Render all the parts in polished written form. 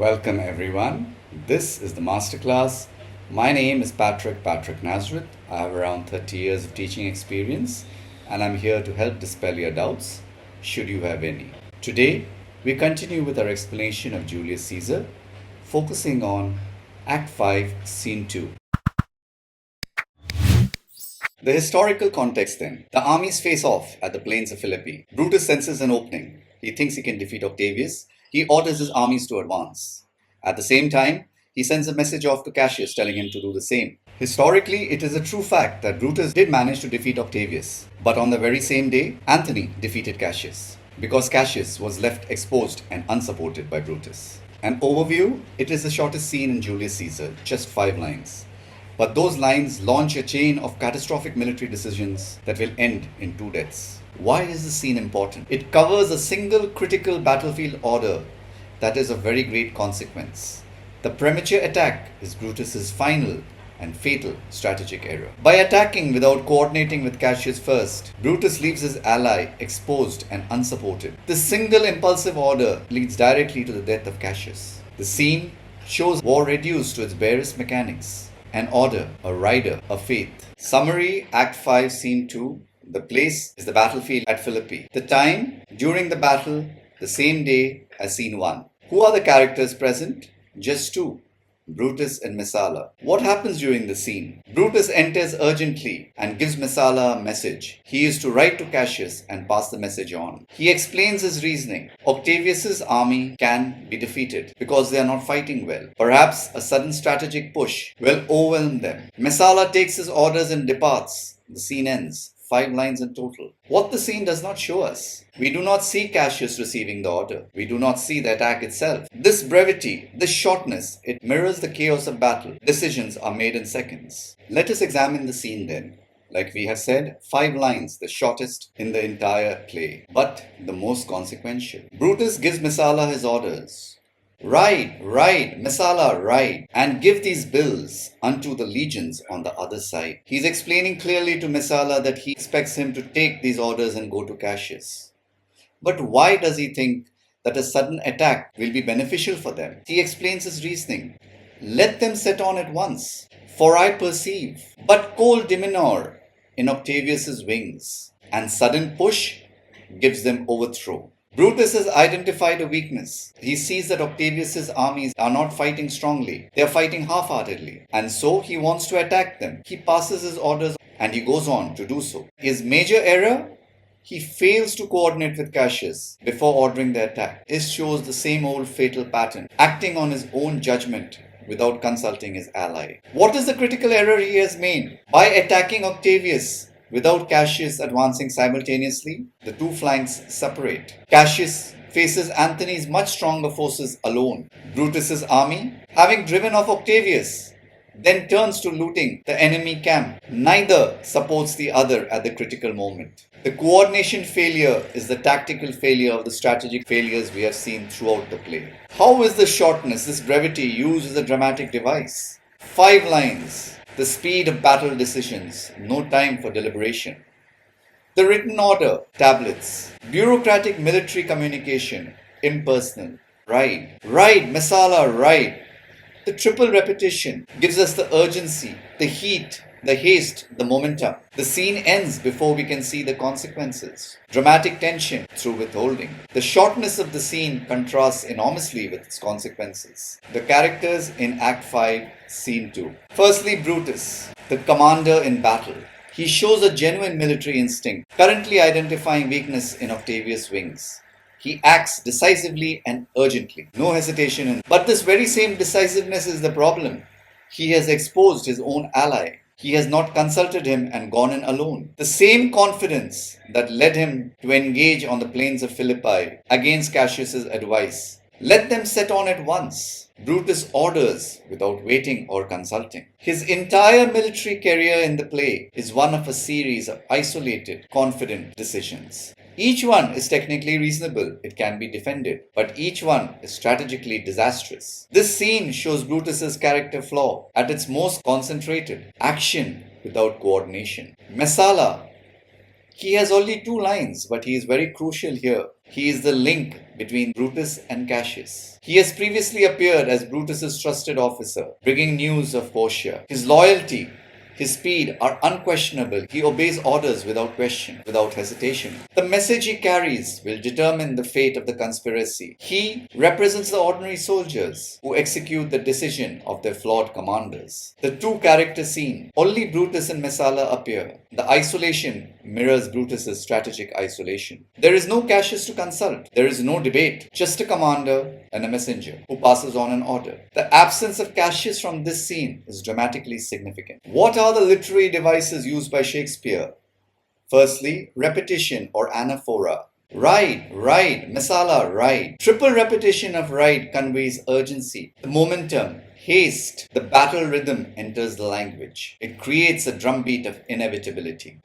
Welcome everyone. This is the MasterClass. My name is Patricknazareth. I have around 30 years of teaching experience and I'm here to help dispel your doubts, should you have any. Today, we continue with our explanation of Julius Caesar, focusing on Act 5, Scene 2. The historical context then. The armies face off at the plains of Philippi. Brutus senses an opening. He thinks he can defeat Octavius. He orders his armies to advance. At the same time, he sends a message off to Cassius telling him to do the same. Historically, it is a true fact that Brutus did manage to defeat Octavius. But on the very same day, Antony defeated Cassius, because Cassius was left exposed and unsupported by Brutus. An overview, it is the shortest scene in Julius Caesar, just 5 lines. But those lines launch a chain of catastrophic military decisions that will end in 2 deaths. Why is this scene important? It covers a single critical battlefield order that is of very great consequence. The premature attack is Brutus's final and fatal strategic error. By attacking without coordinating with Cassius first, Brutus leaves his ally exposed and unsupported. This single impulsive order leads directly to the death of Cassius. The scene shows war reduced to its barest mechanics: an order, a rider, a faith. Summary, Act 5, Scene 2. The place is the battlefield at Philippi. The time, during the battle, the same day as Scene 1. Who are the characters present? Just 2. Brutus and Messala. What happens during the scene? Brutus enters urgently and gives Messala a message. He is to write to Cassius and pass the message on. He explains his reasoning. Octavius's army can be defeated because they are not fighting well. Perhaps a sudden strategic push will overwhelm them. Messala takes his orders and departs. The scene ends. 5 lines in total. What the scene does not show us. We do not see Cassius receiving the order. We do not see the attack itself. This brevity, this shortness, it mirrors the chaos of battle. Decisions are made in seconds. Let us examine the scene then. Like we have said, 5 lines, the shortest in the entire play, but the most consequential. Brutus gives Messala his orders. Ride, Messala, ride, and give these bills unto the legions on the other side. He's explaining clearly to Messala that he expects him to take these orders and go to Cassius. But why does he think that a sudden attack will be beneficial for them? He explains his reasoning. Let them set on at once, for I perceive but cold demeanor in Octavius's wings, and sudden push gives them overthrow. Brutus has identified a weakness. He sees that Octavius's armies are not fighting strongly. They are fighting half-heartedly. And so he wants to attack them. He passes his orders and he goes on to do so. His major error? He fails to coordinate with Cassius before ordering the attack. This shows the same old fatal pattern, acting on his own judgment without consulting his ally. What is the critical error he has made? By attacking Octavius without Cassius advancing simultaneously, the 2 flanks separate. Cassius faces Antony's much stronger forces alone. Brutus's army, having driven off Octavius, then turns to looting the enemy camp. Neither supports the other at the critical moment. The coordination failure is the tactical failure of the strategic failures we have seen throughout the play. How is the shortness, this brevity, used as a dramatic device? 5 lines. The speed of battle decisions, no time for deliberation. The written order, tablets. Bureaucratic military communication, impersonal. Ride, Messala, ride. The triple repetition gives us the urgency, the heat, the haste, the momentum. The scene ends before we can see the consequences. Dramatic tension through withholding. The shortness of the scene contrasts enormously with its consequences. The characters in Act 5, Scene 2. Firstly, Brutus, the commander in battle. He shows a genuine military instinct, currently identifying weakness in Octavius' wings. He acts decisively and urgently. No hesitation. But this very same decisiveness is the problem. He has exposed his own ally. He has not consulted him and gone in alone. The same confidence that led him to engage on the plains of Philippi against Cassius's advice. Let them set on at once. Brutus orders without waiting or consulting. His entire military career in the play is one of a series of isolated, confident decisions. Each one is technically reasonable, it can be defended, but each one is strategically disastrous. This scene shows Brutus's character flaw at its most concentrated: action without coordination. Messala, he has only 2 lines, but he is very crucial here. He is the link between Brutus and Cassius. He has previously appeared as Brutus's trusted officer, bringing news of Portia. His loyalty, his speed are unquestionable. He obeys orders without question, without hesitation. The message he carries will determine the fate of the conspiracy. He represents the ordinary soldiers who execute the decision of their flawed commanders. The two-character scene. Only Brutus and Messala appear. The isolation mirrors Brutus's strategic isolation. There is no Cassius to consult. There is no debate. Just a commander and a messenger who passes on an order. The absence of Cassius from this scene is dramatically significant. What are the literary devices used by Shakespeare? Firstly, repetition or anaphora. Ride, Messala, ride. Triple repetition of ride conveys urgency. The momentum, haste, the battle rhythm enters the language. It creates a drumbeat of inevitability.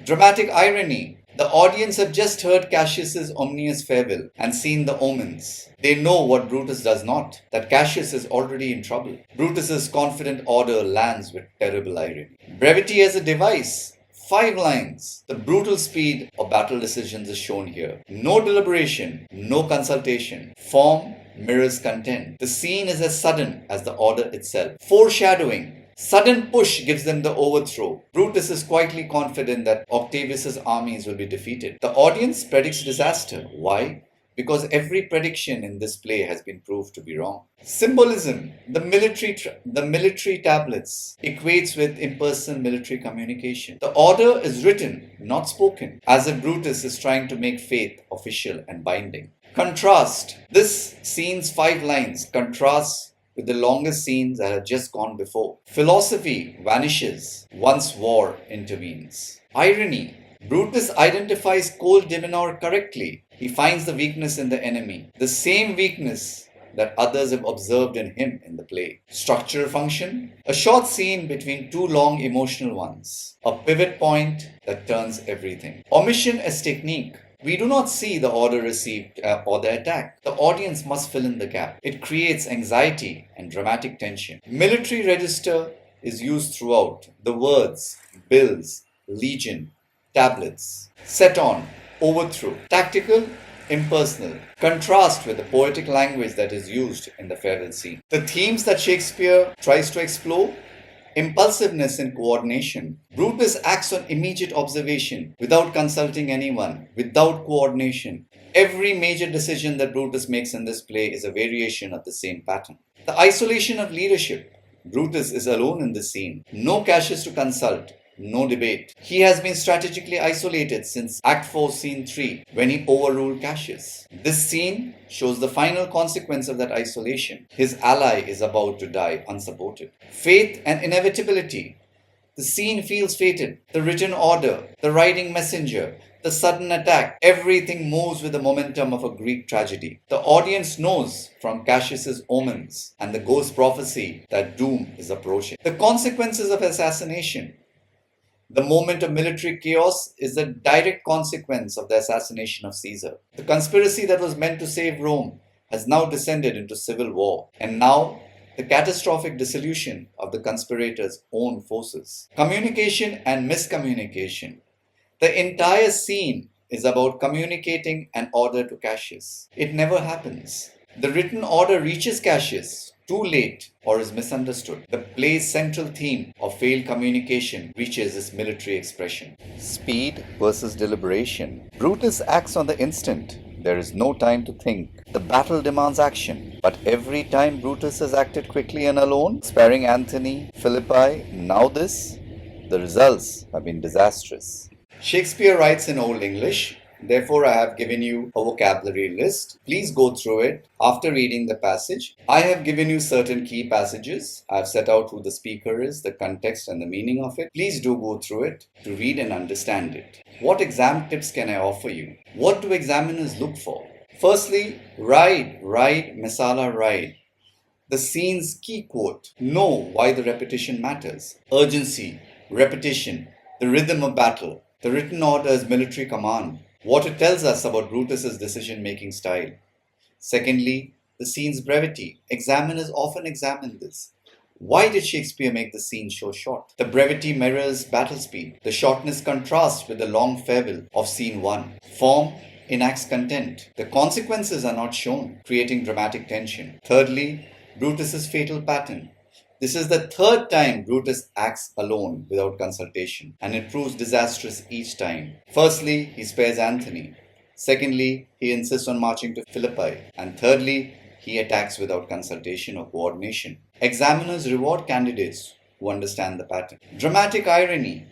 Dramatic irony. The audience have just heard Cassius's ominous farewell and seen the omens. They know what Brutus does not, that Cassius is already in trouble. Brutus's confident order lands with terrible irony. Brevity as a device. 5 lines. The brutal speed of battle decisions is shown here. No deliberation, no consultation. Form mirrors content. The scene is as sudden as the order itself. Foreshadowing. Sudden push gives them the overthrow. Brutus is quietly confident that Octavius's armies will be defeated. The audience predicts disaster. Why? Because every prediction in this play has been proved to be wrong. Symbolism. The military tablets equates with in-person military communication. The order is written, not spoken, as if Brutus is trying to make faith official and binding. Contrast. This scene's 5 lines contrasts with the longest scenes that had just gone before. Philosophy vanishes once war intervenes. Irony. Brutus identifies cold demeanor correctly. He finds the weakness in the enemy, the same weakness that others have observed in him in the play. Structural function. A short scene between 2 long emotional ones. A pivot point that turns everything. Omission as technique. We do not see the order received or the attack. The audience must fill in the gap. It creates anxiety and dramatic tension. Military register is used throughout. The words, bills, legion, tablets. Set on, overthrow. Tactical, impersonal. Contrast with the poetic language that is used in the farewell scene. The themes that Shakespeare tries to explore. Impulsiveness and coordination. Brutus acts on immediate observation, without consulting anyone, without coordination. Every major decision that Brutus makes in this play is a variation of the same pattern. The isolation of leadership. Brutus is alone in this scene. No Cassius to consult. No debate. He has been strategically isolated since Act 4, Scene 3, when he overruled Cassius. This scene shows the final consequence of that isolation. His ally is about to die unsupported. Faith and inevitability. The scene feels fated. The written order, the riding messenger, the sudden attack, everything moves with the momentum of a Greek tragedy. The audience knows from Cassius's omens and the ghost prophecy that doom is approaching. The consequences of assassination. The moment of military chaos is the direct consequence of the assassination of Caesar. The conspiracy that was meant to save Rome has now descended into civil war, and now the catastrophic dissolution of the conspirators' own forces. Communication and miscommunication. The entire scene is about communicating an order to Cassius. It never happens. The written order reaches Cassius too late or is misunderstood. The play's central theme of failed communication reaches its military expression. Speed versus deliberation. Brutus acts on the instant. There is no time to think. The battle demands action. But every time Brutus has acted quickly and alone, sparing Antony, Philippi, now this, the results have been disastrous. Shakespeare writes in Old English. Therefore, I have given you a vocabulary list. Please go through it after reading the passage. I have given you certain key passages. I have set out who the speaker is, the context and the meaning of it. Please do go through it to read and understand it. What exam tips can I offer you? What do examiners look for? Firstly, ride, Messala, ride. The scene's key quote. Know why the repetition matters. Urgency, repetition, the rhythm of battle. The written order is military command. What it tells us about Brutus's decision-making style. Secondly, the scene's brevity. Examiners often examine this. Why did Shakespeare make the scene so short? The brevity mirrors battle speed. The shortness contrasts with the long farewell of scene 1. Form, enacts content. The consequences are not shown, creating dramatic tension. Thirdly, Brutus's fatal pattern. This is the third time Brutus acts alone without consultation, and it proves disastrous each time. Firstly, he spares Antony. Secondly, he insists on marching to Philippi. And thirdly, he attacks without consultation or coordination. Examiners reward candidates who understand the pattern. Dramatic irony.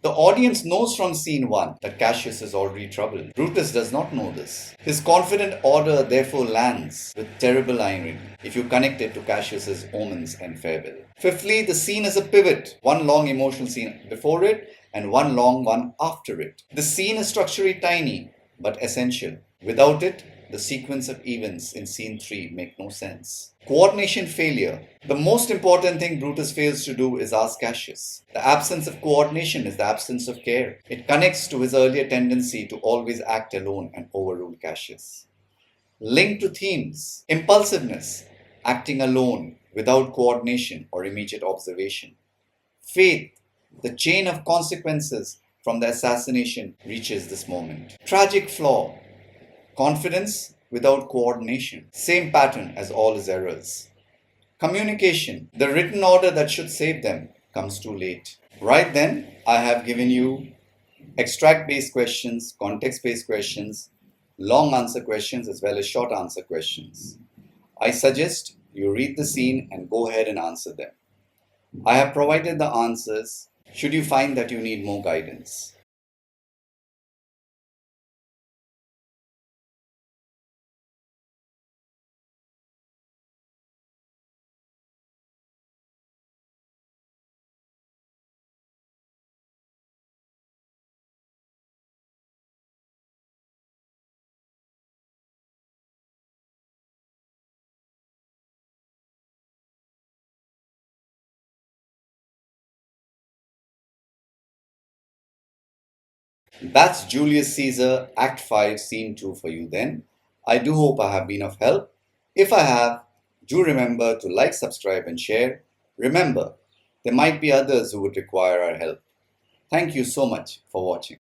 The audience knows from scene 1 that Cassius is already troubled. Brutus does not know this. His confident order therefore lands with terrible irony if you connect it to Cassius's omens and farewell. Fifthly, the scene is a pivot, one long emotional scene before it and one long one after it. The scene is structurally tiny but essential. Without it, the sequence of events in scene 3 make no sense. Coordination failure. The most important thing Brutus fails to do is ask Cassius. The absence of coordination is the absence of care. It connects to his earlier tendency to always act alone and overrule Cassius. Linked to themes. Impulsiveness. Acting alone without coordination or immediate observation. Faith. The chain of consequences from the assassination reaches this moment. Tragic flaw. Confidence without coordination. Same pattern as all his errors. Communication. The written order that should save them comes too late. Right then, I have given you extract-based questions, context-based questions, long answer questions as well as short answer questions. I suggest you read the scene and go ahead and answer them. I have provided the answers should you find that you need more guidance. That's Julius Caesar, Act 5, Scene 2 for you then. I do hope I have been of help. If I have, do remember to like, subscribe and share. Remember, there might be others who would require our help. Thank you so much for watching.